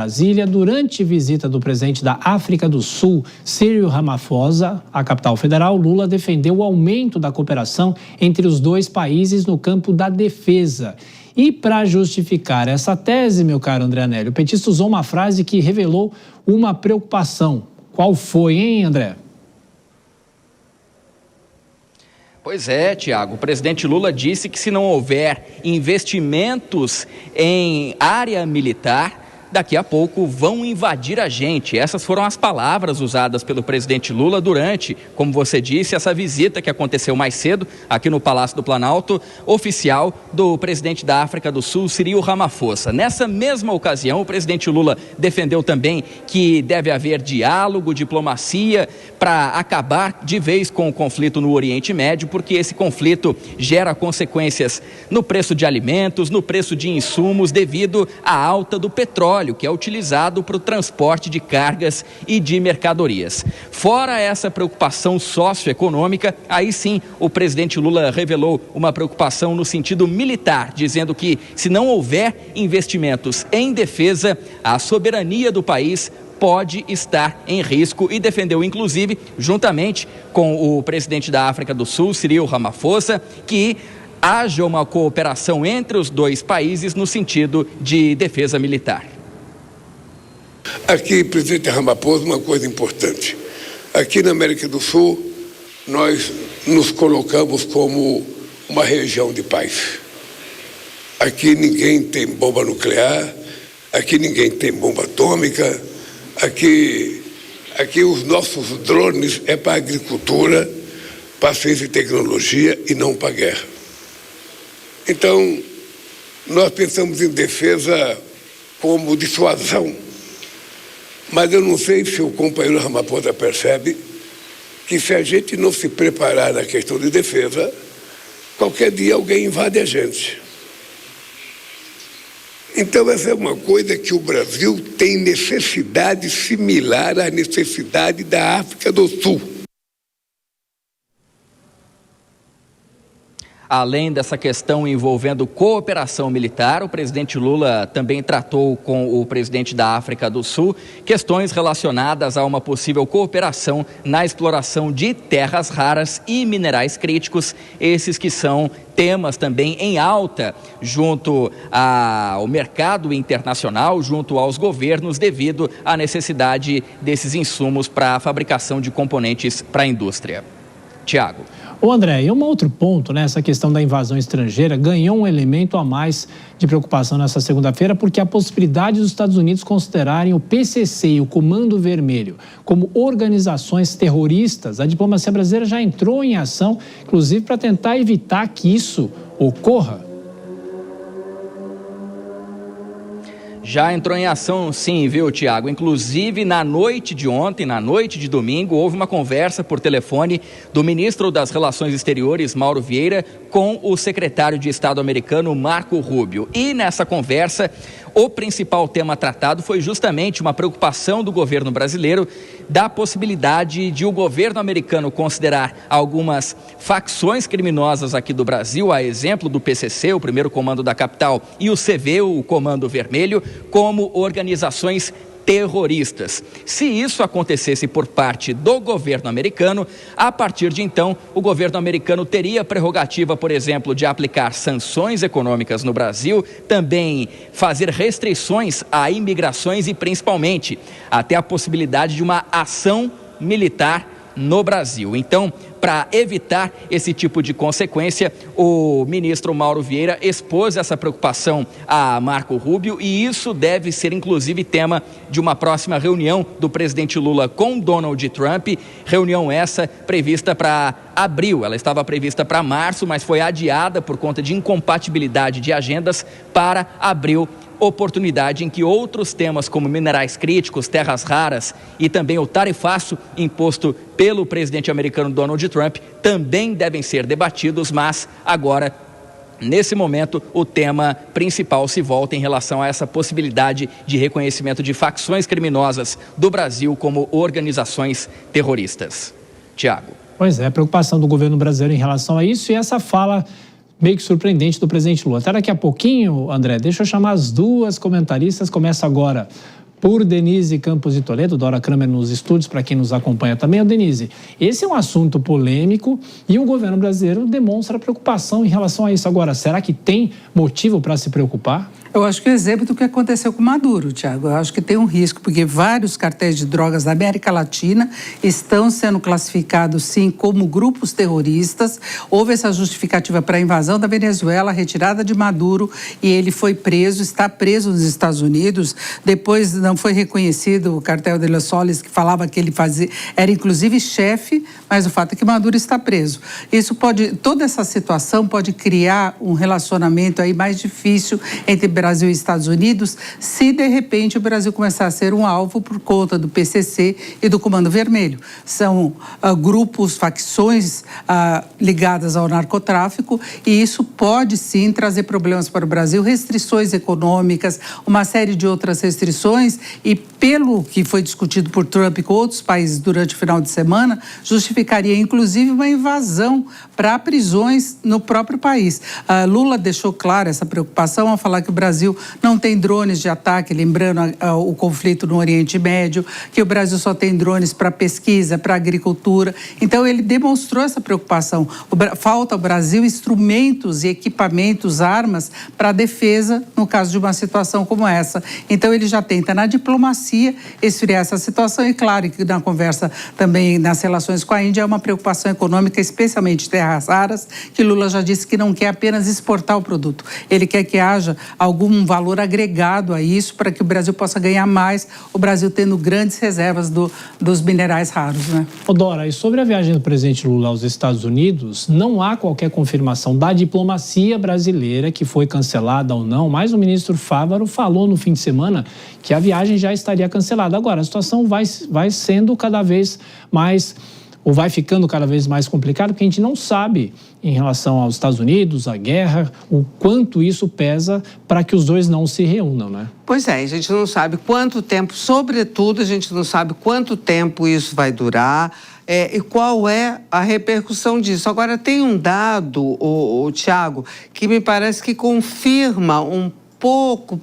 Brasília, durante visita do presidente da África do Sul, Cyril Ramaphosa, à capital federal, Lula defendeu o aumento da cooperação entre os dois países no campo da defesa. E para justificar essa tese, meu caro André Anélio, o petista usou uma frase que revelou uma preocupação. Qual foi, hein, André? Pois é, Tiago, o presidente Lula disse que se não houver investimentos em área militar, daqui a pouco vão invadir a gente. Essas foram as palavras usadas pelo presidente Lula durante, como você disse, essa visita que aconteceu mais cedo aqui no Palácio do Planalto, oficial do presidente da África do Sul, Cyril Ramaphosa. Nessa mesma ocasião, o presidente Lula defendeu também que deve haver diálogo, diplomacia para acabar de vez com o conflito no Oriente Médio, porque esse conflito gera consequências no preço de alimentos, no preço de insumos, devido à alta do petróleo, que é utilizado para o transporte de cargas e de mercadorias. Fora essa preocupação socioeconômica, aí sim o presidente Lula revelou uma preocupação no sentido militar, dizendo que se não houver investimentos em defesa, a soberania do país pode estar em risco, e defendeu inclusive, juntamente com o presidente da África do Sul, Cyril Ramaphosa, que haja uma cooperação entre os dois países no sentido de defesa militar. Aqui, presidente Ramaphosa, uma coisa importante. Aqui na América do Sul, nós nos colocamos como uma região de paz. Aqui ninguém tem bomba nuclear, aqui ninguém tem bomba atômica, aqui os nossos drones é para agricultura, para ciência e tecnologia e não para guerra. Então, nós pensamos em defesa como dissuasão. Mas eu não sei se o companheiro Ramaphosa percebe que se a gente não se preparar na questão de defesa, qualquer dia alguém invade a gente. Então essa é uma coisa que o Brasil tem necessidade similar à necessidade da África do Sul. Além dessa questão envolvendo cooperação militar, o presidente Lula também tratou com o presidente da África do Sul questões relacionadas a uma possível cooperação na exploração de terras raras e minerais críticos, esses que são temas também em alta junto ao mercado internacional, junto aos governos, devido à necessidade desses insumos para a fabricação de componentes para a indústria. Tiago. Ô André, e um outro ponto, né? Essa questão da invasão estrangeira ganhou um elemento a mais de preocupação nessa segunda-feira, porque a possibilidade dos Estados Unidos considerarem o PCC e o Comando Vermelho como organizações terroristas, a diplomacia brasileira já entrou em ação, inclusive para tentar evitar que isso ocorra. Já entrou em ação sim, viu, Tiago? Inclusive, na noite de ontem, na noite de domingo, houve uma conversa por telefone do ministro das Relações Exteriores, Mauro Vieira, com o secretário de Estado americano, Marco Rubio. E nessa conversa, o principal tema tratado foi justamente uma preocupação do governo brasileiro da possibilidade de o governo americano considerar algumas facções criminosas aqui do Brasil, a exemplo do PCC, o Primeiro Comando da Capital, e o CV, o Comando Vermelho, como organizações terroristas. Se isso acontecesse por parte do governo americano, a partir de então, o governo americano teria prerrogativa, por exemplo, de aplicar sanções econômicas no Brasil, também fazer restrições a imigrações e, principalmente, até a possibilidade de uma ação militar no Brasil. Então, para evitar esse tipo de consequência, o ministro Mauro Vieira expôs essa preocupação a Marco Rubio, e isso deve ser inclusive tema de uma próxima reunião do presidente Lula com Donald Trump, reunião essa prevista para abril. Ela estava prevista para março, mas foi adiada por conta de incompatibilidade de agendas para abril, oportunidade em que outros temas como minerais críticos, terras raras e também o tarifaço imposto pelo presidente americano Donald Trump também devem ser debatidos, mas agora, nesse momento, o tema principal se volta em relação a essa possibilidade de reconhecimento de facções criminosas do Brasil como organizações terroristas. Tiago. Pois é, a preocupação do governo brasileiro em relação a isso, e essa fala meio que surpreendente do presidente Lula. Até daqui a pouquinho, André, deixa eu chamar as duas comentaristas. Começa agora por Denise Campos de Toledo, Dora Kramer nos estúdios, para quem nos acompanha também. Denise, esse é um assunto polêmico e o governo brasileiro demonstra preocupação em relação a isso. Agora, será que tem motivo para se preocupar? Eu acho que é exemplo do que aconteceu com Maduro, Tiago. Eu acho que tem um risco, porque vários cartéis de drogas da América Latina estão sendo classificados, sim, como grupos terroristas. Houve essa justificativa para a invasão da Venezuela, a retirada de Maduro, e ele foi preso, está preso nos Estados Unidos. Depois não foi reconhecido o cartel de Los Soles, que falava que ele era inclusive chefe, mas o fato é que Maduro está preso. Toda essa situação pode criar um relacionamento aí mais difícil entre Brasil e Estados Unidos, se de repente o Brasil começar a ser um alvo por conta do PCC e do Comando Vermelho. São grupos, facções ligadas ao narcotráfico, e isso pode sim trazer problemas para o Brasil, restrições econômicas, uma série de outras restrições, e pelo que foi discutido por Trump com outros países durante o final de semana, justificaria inclusive uma invasão para prisões no próprio país. Lula deixou claro essa preocupação ao falar que o Brasil não tem drones de ataque, lembrando o conflito no Oriente Médio, que o Brasil só tem drones para pesquisa, para agricultura. Então, ele demonstrou essa preocupação. Falta ao Brasil instrumentos e equipamentos, armas para a defesa, no caso de uma situação como essa. Então, ele já tenta, na diplomacia, esfriar essa situação. E, claro, que na conversa também nas relações com a Índia, é uma preocupação econômica, especialmente de terras raras, que Lula já disse que não quer apenas exportar o produto. Ele quer que haja algum valor agregado a isso para que o Brasil possa ganhar mais, o Brasil tendo grandes reservas dos minerais raros, né? Dora, e sobre a viagem do presidente Lula aos Estados Unidos, não há qualquer confirmação da diplomacia brasileira que foi cancelada ou não, mas o ministro Fávaro falou no fim de semana que a viagem já estaria cancelada. Agora, a situação vai sendo cada vez mais, ou vai ficando cada vez mais complicado, porque a gente não sabe, em relação aos Estados Unidos, a guerra, o quanto isso pesa para que os dois não se reúnam, né? Pois é, a gente não sabe quanto tempo, sobretudo, a gente não sabe quanto tempo isso vai durar e qual é a repercussão disso. Agora, tem um dado, Tiago, que me parece que confirma um pouco,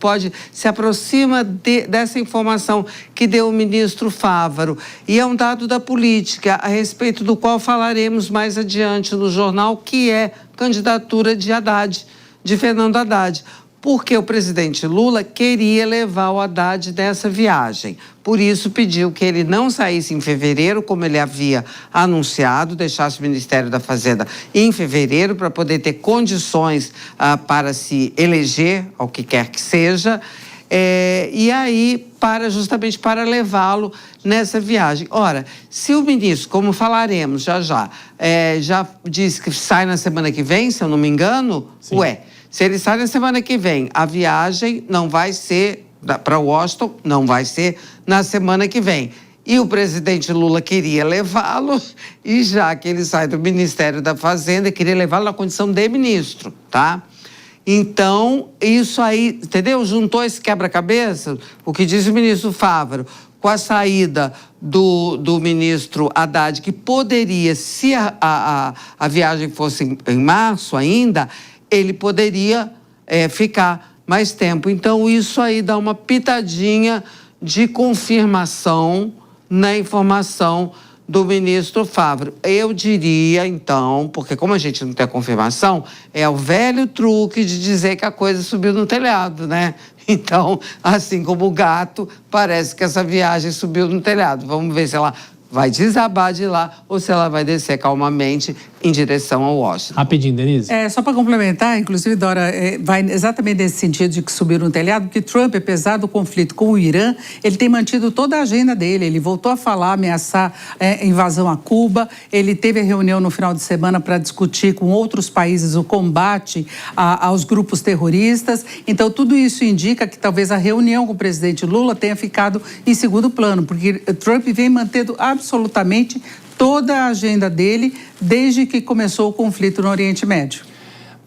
se aproxima dessa informação que deu o ministro Fávaro. E é um dado da política, a respeito do qual falaremos mais adiante no jornal, que é candidatura de Haddad, de Fernando Haddad. Porque o presidente Lula queria levar o Haddad nessa viagem. Por isso, pediu que ele não saísse em fevereiro, como ele havia anunciado, deixasse o Ministério da Fazenda em fevereiro, para poder ter condições para se eleger, ao que quer que seja, e aí, justamente para levá-lo nessa viagem. Ora, se o ministro, como falaremos já disse que sai na semana que vem, se eu não me engano, sim. Se ele sai na semana que vem, a viagem não vai ser para Washington, não vai ser na semana que vem. E o presidente Lula queria levá-lo, e já que ele sai do Ministério da Fazenda, queria levá-lo na condição de ministro, tá? Então, isso aí, entendeu? Juntou esse quebra-cabeça, o que diz o ministro Fávaro, com a saída do ministro Haddad, que poderia, se a viagem fosse em março ainda, ele poderia ficar mais tempo. Então, isso aí dá uma pitadinha de confirmação na informação do ministro Fávaro. Eu diria, então, porque como a gente não tem a confirmação, é o velho truque de dizer que a coisa subiu no telhado, né? Então, assim como o gato, parece que essa viagem subiu no telhado. Vamos ver se ela vai desabar de lá ou se ela vai descer calmamente em direção ao Washington. Rapidinho, Denise. Só para complementar, inclusive, Dora, vai exatamente nesse sentido de que subiu no telhado, porque Trump, apesar do conflito com o Irã, ele tem mantido toda a agenda dele. Ele voltou a falar, ameaçar invasão a Cuba. Ele teve a reunião no final de semana para discutir com outros países o combate aos grupos terroristas. Então, tudo isso indica que talvez a reunião com o presidente Lula tenha ficado em segundo plano, porque Trump vem mantendo absolutamente toda a agenda dele desde que começou o conflito no Oriente Médio.